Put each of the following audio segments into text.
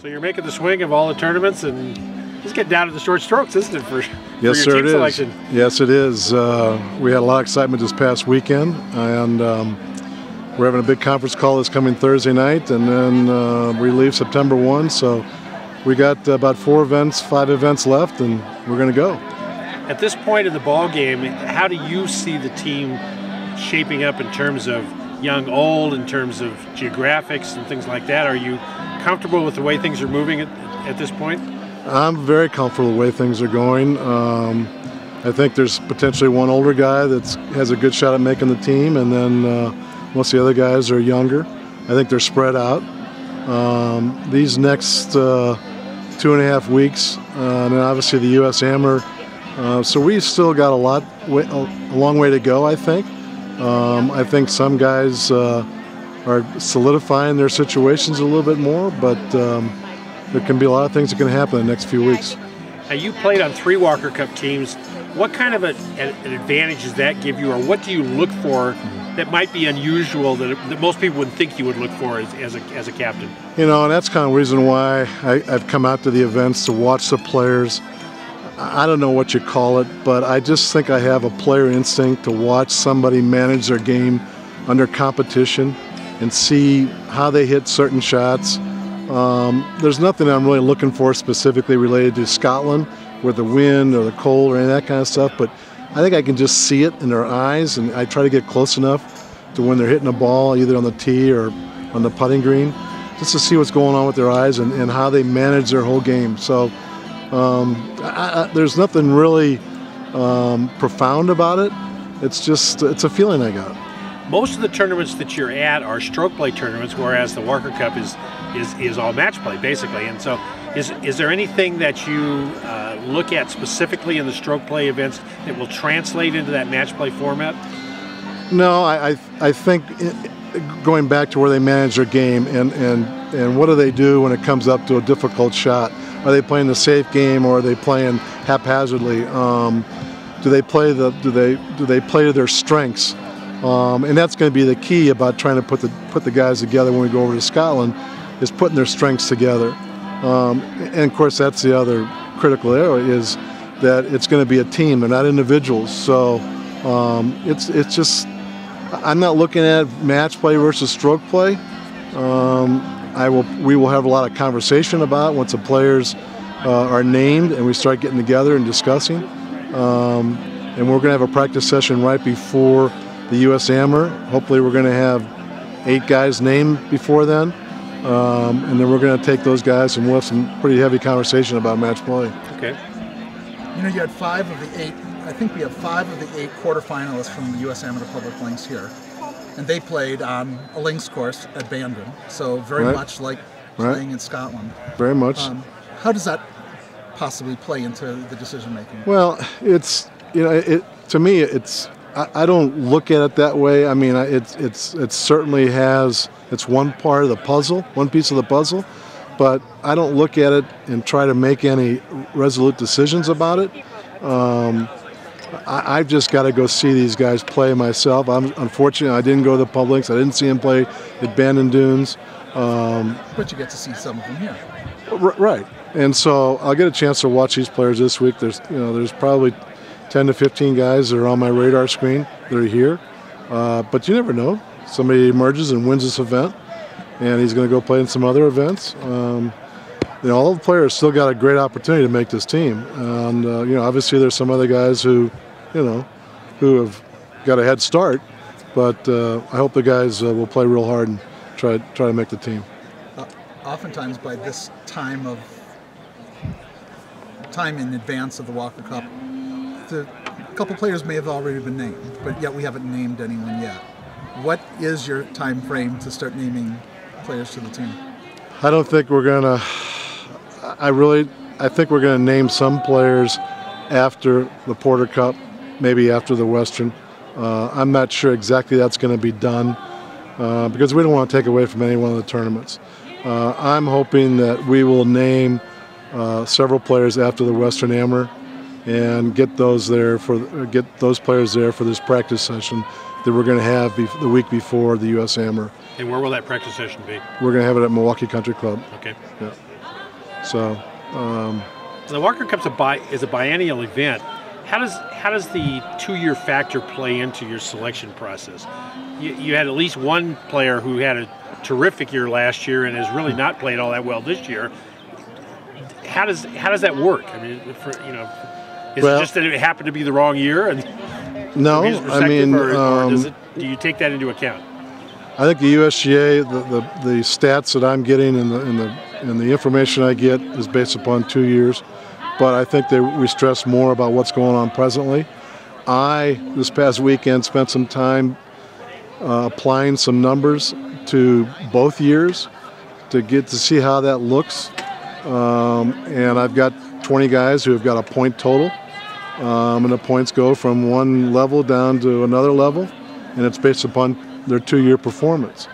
So you're making the swing of all the tournaments, and it's getting down to the short strokes, isn't it, for your sir, team selection? Yes, it is. We had a lot of excitement this past weekend, and we're having a big conference call this coming Thursday night, and then we leave September 1. So we got about 5 events left, and we're going to go. At this point in the ball game, how do you see the team shaping up in terms of young, old, in terms of geographics and things like that? Are you comfortable with the way things are moving at this point? I'm very comfortable with the way things are going. I think there's potentially one older guy that has a good shot at making the team, and then most of the other guys are younger. I think they're spread out. These next 2.5 weeks, and then obviously the U.S. Amateur. So we've still got a long way to go, I think. I think some guys are solidifying their situations a little bit more, but there can be a lot of things that can happen in the next few weeks. Now, you played on 3 Walker Cup teams. What kind of an advantage does that give you, or what do you look for that might be unusual that most people wouldn't think you would look for as a captain? You know, and that's kind of the reason why I've come out to the events to watch the players. I don't know what you call it, but I just think I have a player instinct to watch somebody manage their game under competition and see how they hit certain shots. There's nothing I'm really looking for specifically related to Scotland with the wind or the cold or any of that kind of stuff, but I think I can just see it in their eyes, and I try to get close enough to when they're hitting a ball either on the tee or on the putting green, just to see what's going on with their eyes and how they manage their whole game. So there's nothing really profound about it. It's a feeling I got. Most of the tournaments that you're at are stroke play tournaments, whereas the Walker Cup is all match play basically. And so, is there anything that you look at specifically in the stroke play events that will translate into that match play format? No, I think going back to where they manage their game and what do they do when it comes up to a difficult shot? Are they playing the safe game, or are they playing haphazardly? Do they play to their strengths? And that's going to be the key about trying to put the guys together when we go over to Scotland, is putting their strengths together. And of course, that's the other critical area, is that it's going to be a team and not individuals. So it's just, I'm not looking at match play versus stroke play. We will have a lot of conversation about it once the players are named and we start getting together and discussing. And we're going to have a practice session right before the U.S. Amateur. Hopefully we're going to have 8 guys named before then. And then we're going to take those guys and we'll have some pretty heavy conversation about match play. Okay. You know, you had 5 of the 8, I think we have 5 of the 8 quarterfinalists from the U.S. Amateur Public Links here. And they played on a links course at Bandon, so very much like playing in Scotland. Very much. How does that possibly play into the decision making? Well, it's, you know, to me, I don't look at it that way. I mean, it certainly has, it's one part of the puzzle, one piece of the puzzle, but I don't look at it and try to make any resolute decisions about it. I've just got to go see these guys play myself. Unfortunately, I didn't go to the Publics. I didn't see them play at Bandon Dunes. But you get to see some of them here. Right. And so I'll get a chance to watch these players this week. There's probably 10 to 15 guys that are on my radar screen that are here. But you never know. Somebody emerges and wins this event, and he's going to go play in some other events. All the players still got a great opportunity to make this team. And, obviously there's some other guys who have got a head start. But I hope the guys will play real hard and try to make the team. Oftentimes by this time in advance of the Walker Cup, a couple players may have already been named, but yet we haven't named anyone yet. What is your time frame to start naming players to the team? I don't think we're going to... I think we're going to name some players after the Porter Cup, maybe after the Western. I'm not sure exactly that's going to be done because we don't want to take away from any one of the tournaments. I'm hoping that we will name several players after the Western Amateur and get those players there for this practice session that we're going to have the week before the U.S. Amateur. And where will that practice session be? We're going to have it at Milwaukee Country Club. Okay. Yeah. So the Walker Cup's is a biennial event. How does the 2-year factor play into your selection process? You had at least one player who had a terrific year last year and has really not played all that well this year. How does that work? I mean, is it just that it happened to be the wrong year? No, I mean, or do you take that into account? I think the USGA, the stats that I'm getting and the information I get is based upon 2 years, but I think we stress more about what's going on presently. This past weekend, spent some time applying some numbers to both years to get to see how that looks. And I've got 20 guys who have got a point total, and the points go from one level down to another level, and it's based upon their 2-year performance.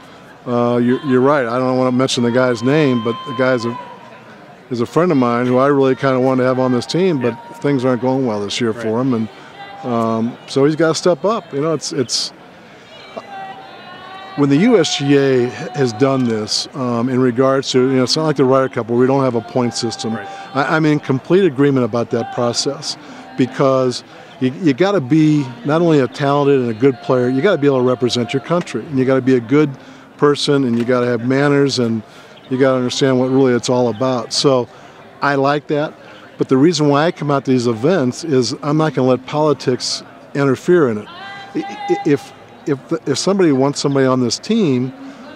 You're right. I don't want to mention the guy's name, but the guy is a friend of mine who I really kind of wanted to have on this team, but things aren't going well this year for him, and so he's got to step up. It's when the USGA has done this in regards to, it's not like the Ryder Cup where we don't have a point system. Right. I'm in complete agreement about that process, because you got to be not only a talented and a good player, you got to be able to represent your country, and you got to be a good person, and you got to have manners, and you got to understand what really it's all about. So I like that, but the reason why I come out to these events is I'm not going to let politics interfere in it. If somebody wants somebody on this team,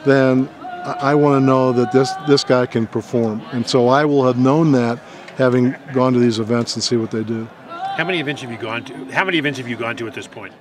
then I want to know that this guy can perform, and so I will have known that having gone to these events and see what they do. How many events have you gone to? How many events have you gone to at this point?